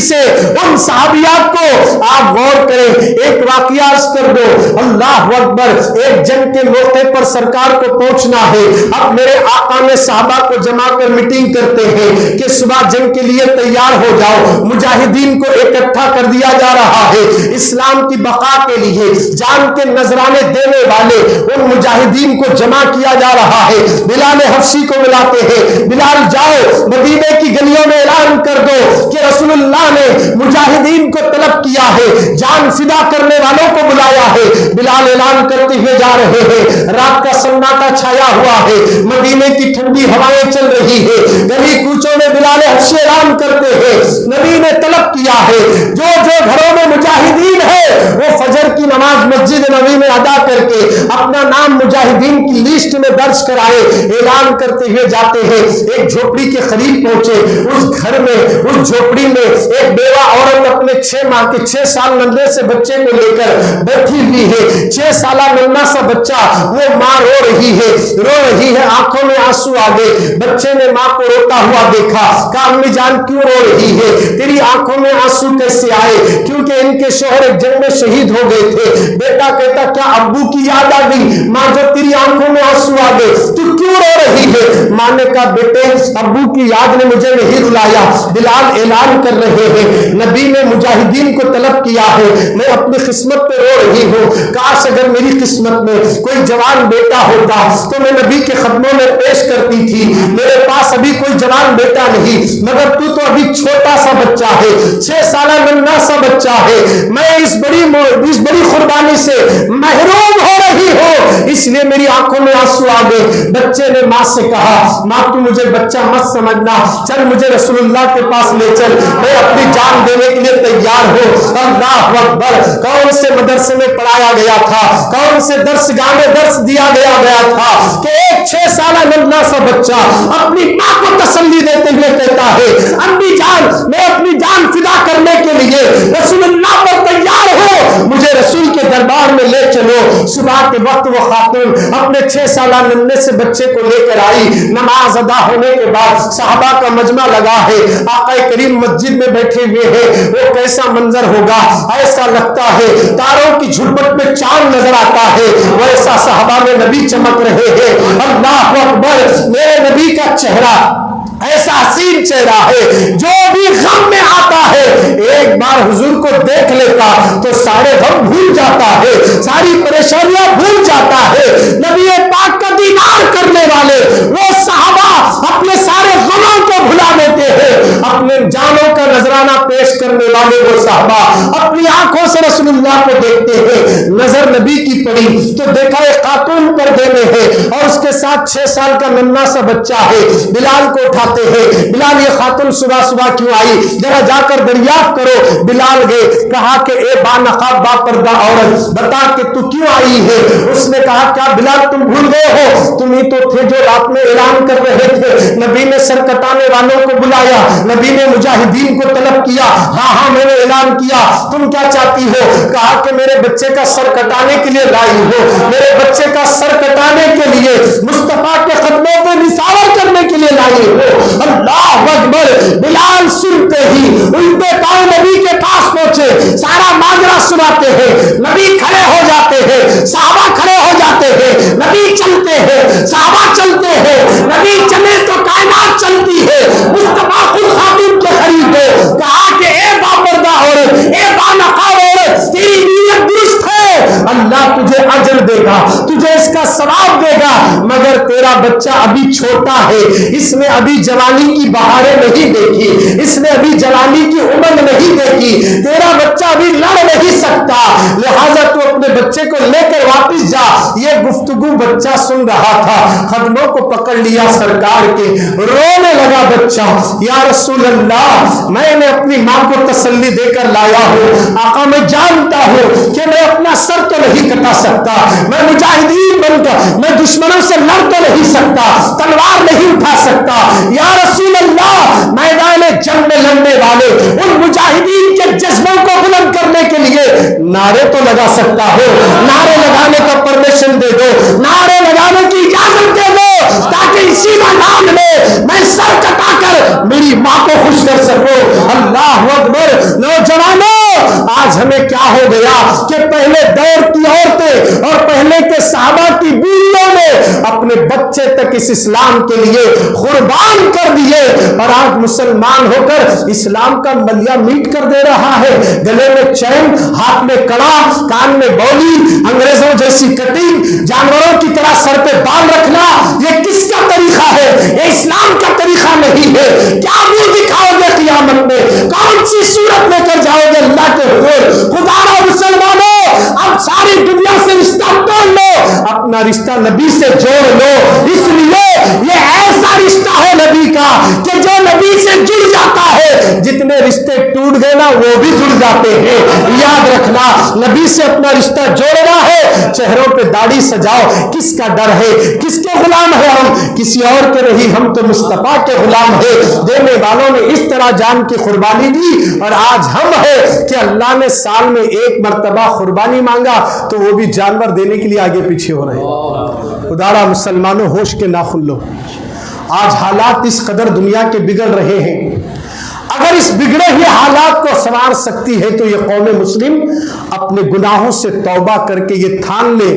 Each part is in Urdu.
سے ان صحابیات کو آپ غور کریں. ایک واقعہ عرض کر دو. اللہ اکبر. ایک جنگ کے موقع پر سرکار کو پہنچنا ہے. اب میرے آقا نے صحابہ کو جمع کر میٹنگ کرتے ہیں کہ صبح جنگ کے لیے تیار ہو جاؤ. مجاہدین کو اکٹھا کر دیا جا رہا ہے. اسلام کی بقا کے لیے جان کے نذرانے دینے والے ان مجاہدین کو جمع کیا جا رہا ہے. بلال حبشی کو بلاتے ہیں. بلال جاؤ مدینے کی گلیوں میں اعلان کر دو کہ رسول اللہ نے مجاہدین کو طلب کیا ہے, جان فدا کرنے والوں کو بلایا ہے. بلال اعلان کرتے ہوئے جا رہے ہیں. رات کا سناٹا چھایا ہوا ہے. مدینے کی ٹھنڈی ہوائیں چل رہی ہے. گلی کوچوں میں بلال حبشی اعلان کرتے ہیں نبی نے طلب کیا ہے جو جو گھروں میں مجاہدین ہے وہ فجر کی نماز مسجد نبی میں ادا کر کے اپنا نام مجاہدین کی لسٹ میں درج کرائے. اعلان کرتے ہوئے جاتے ہیں. ایک جھوپڑی کے قریب پہنچے. اس گھر میں اس جھوپڑی میں ایک بیوہ عورت اپنے 6 ماہ کے 6 سال ننھے سے بچے کو لے کر بیٹھی ہوئی ہے. 6 سالہ ننھا سا بچہ, وہ ماں رو رہی ہے, آنکھوں میں آنسو آ گئے. بچے نے ماں کو روتا ہوا دیکھا. کہا امی جان کیوں رو رہی ہے؟ تیری آنکھوں میں آنسو کیسے آئے؟ کیونکہ ان کے شوہر ایک جنگ میں شہید ہو گئے تھے. بیٹا کہتا کیا ابو کی یاد آ گئی؟ ماں جو تیری آنکھوں میں آنسو آ گئے تو کیوں رو رہی ہے؟ ماں نے کہا بیٹے ابو کی یاد نے مجھے نہیں رلایا. بلال اعلان کر رہے ہیں نبی نے مجاہدین کو طلب کیا ہے, میں اپنی قسمت پہ رو رہی ہوں. کاش اگر میری قسمت میں کوئی جوان بیٹا ہوتا تو میں نبی کے قدموں میں پیش کرتی تھی. میرے پاس ابھی کوئی جوان بیٹا نہیں, مگر تو ابھی چھوٹا سا بچہ ہے, 6 سالہ ننھا سا بچہ ہے. میں اس بڑی قربانی سے محروم ہو رہی ہوں, اس لیے میری آنکھوں میں آنسو آ گئے. بچے نے ماں سے کہا ماں تو مجھے بچہ مت سمجھنا, چل مجھے رسول اللہ کے پاس لے چل, میں اپنی جان دینے کے لیے تیار ہوں. اللہ اکبر. کون سے مدرسے میں پڑھایا گیا تھا, کون سے درس گاہ میں درس دیا گیا تھا کہ ایک 6 سالہ ننھا سا بچہ اپنی ماں کو تسلی دیتے ہوئے کہتا ہے امی جان میں اپنی جان فدا کرنے کے لیے رسول اللہ پر تیار ہوں, مجھے رسول کے دربار میں لے چلو. صبح کے وقت وہ خاتون اپنے 6 سالہ ننھے سے بچے کو لے کر آئی. نماز ادا ہونے کے بعد صحابہ کا مجمع لگا ہے. آقا کریم مسجد میں بیٹھے ہوئے ہیں. وہ کیسا منظر ہوگا, ایسا لگتا ہے تاروں کی جھلمٹ میں چاند نظر آتا ہے, ویسا صحابہ میں نبی چمک رہے ہیں. اللہ اکبر. میرے نبی کا چہرہ ایسا حسین چہرہ ہے, جو بھی غم میں آتا ہے ایک بار حضور کو دیکھ لیتا تو سارے غم بھول جاتا ہے, ساری پریشانیاں بھول جاتا ہے. نبی پاک کا دیدار کرنے والے وہ صحابہ اپنے سارے غموں کو بھلا دیتے ہیں. اپنے جانوں کا نذرانہ پیش کرنے والے وہ صحابہ اپنی آنکھوں سے رسول اللہ کو دیکھتے ہیں. نظر نبی کی پڑی تو دیکھا ایک خاتون پردے میں ہے اور اس کے ساتھ 6 سال کا ننھا سا بچہ ہے. بلال کو اٹھاتے ہیں. بلال یہ خاتون صبح صبح کیوں آئی, ذرا جا کر دریافت کرو. بلال گئے. کہا کہ اے با نقاب با پردہ عورت بتا کہ تو کیوں آئی ہے. اس نے کہا کیا بلال تم بھول گئے ہو, تم ہی تو تھے جو رات میں اعلان کر رہے تھے نبی نے سر کٹانے والوں کو بلایا, نبی نے مجاہدین کو طلب کیا. ہاں میں نے اعلان کیا, تم کیا چاہتی ہو؟ کہا کہ میرے بچے کا سر کٹانے کے لیے لائی ہو, میرے بچے کا سر کٹانے کے لیے مصطفیٰ کے قدموں پہ نثار کرنے کے لیے لائی ہو. اللہ اکبر. بلال سنتے ہی الٹے پاؤں نبی کے پاس پہنچے, سارا ماجرا سناتے ہیں. نبی کھڑے ہو جاتے ہیں, صحابہ کھڑے ہو جاتے ہیں. نبی چلتے ہیں, صحابہ چلتے ہیں. نبی چلے تو کائنات چلتی ہے. مصطفیٰ خود خاتون کے قریب ہے. کہا کہ اے باپردہ عورت, اے بانقاب عورت, تیری نیت درست ہے, اللہ تجھے اجر دے گا, تجھے اس کا ثواب دے گا, مگر تیرا بچہ ابھی چھوٹا ہے, اس نے ابھی جوانی کی بہاریں نہیں دیکھی, اس نے ابھی جوانی کی عمر نہیں دیکھی, تیرا بچہ ابھی لڑ نہیں سکتا, لہذا تو اپنے بچے کو لے کر واپس جا. یہ گفتگو بچہ سن رہا تھا, قدموں کو پکڑ لیا سرکار کے, رونے لگا بچہ. یا رسول اللہ میں نے اپنی ماں کو تسلی دے کر لایا ہوں. آقا میں جانتا ہوں کہ میں اپنا سر تو نہیں کٹا سکتا, میں مجاہدین بن کر میں دشمنوں سے لڑ تو نہیں سکتا, تلوار نہیں اٹھا سکتا. یا رسول اللہ میدان جنگ میں لڑنے والے ان مجاہدین کے جذبوں کو بلند کرنے کے لیے نعرے تو لگا سکتا ہو, نعرے لگانے کا پرمیشن دے دو, نعرے لگانے کی اجازت دے دو, تاکہ اسی میدان میں سر کٹا کر میری ماں کو خوش کر سکو. اللہ اکبر. ہمیں کیا ہو گیا کہ پہلے دور کی عورتیں اور پہلے کے صحابہ کی بیویوں نے اپنے بچے تک اس اسلام کے لیے قربان کر دیے، اور آج مسلمان ہو کر اسلام کا ملیا میٹ کر دے رہا ہے۔ گلے میں چین، ہاتھ میں کڑا، کان میں بولی، انگریزوں جیسی کٹنگ، جانوروں کی طرح سر پہ بال رکھنا، یہ کس کا طریقہ ہے؟ یہ اسلام کا طریقہ نہیں ہے۔ کیا منہ دکھاؤ گے قیامت میں؟ کون سی صورت لے کر جاؤ گے اللہ کے حضور؟ خدا را مسلمانوں، اب ساری دنیا سے رشتہ توڑ لو، اپنا رشتہ نبی سے جوڑ لو، اس لیے یہ ایسا رشتہ ہے نبی کا کہ جو نبی سے جڑ جاتا ہے، جتنے رشتے ٹوٹ گئے نا وہ بھی جڑ جاتے ہیں۔ یاد رکھنا، نبی سے اپنا رشتہ جوڑنا ہے، چہروں پہ داڑھی سجاؤ، کس کا ڈر ہے؟ کس کے غلام ہے ہم؟ کسی اور کے نہیں، ہم تو مصطفیٰ کے غلام ہیں۔ دینے والوں نے اس طرح جان کی قربانی دی، اور آج ہم ہے کہ اللہ نے سال میں ایک مرتبہ قربانی مانگا تو وہ بھی جانور دینے کے لیے آگے پیچھے ہو رہے ہیں۔ خدا را مسلمانوں، ہوش کے ناخن لو۔ آج حالات اس قدر دنیا کے بگڑ رہے ہیں، اگر اس بگڑے ہوئے حالات کو سنوار سکتی ہے تو یہ قوم مسلم اپنے گناہوں سے توبہ کر کے یہ ٹھان لے،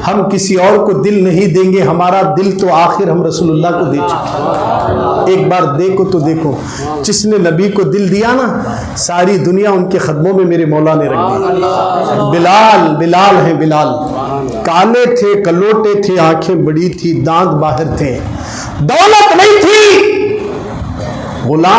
ہم کسی اور کو دل نہیں دیں گے، ہمارا دل تو آخر ہم رسول اللہ کو دے چکے۔ ایک بار دیکھو تو دیکھو، جس نے نبی کو دل دیا نا، ساری دنیا ان کے قدموں میں میرے مولا نے رکھ دی۔ بلال ہیں، بلال کالے تھے، کلوٹے تھے، آنکھیں بڑی تھی، دانت باہر تھے، دولت نہیں تھی، غلام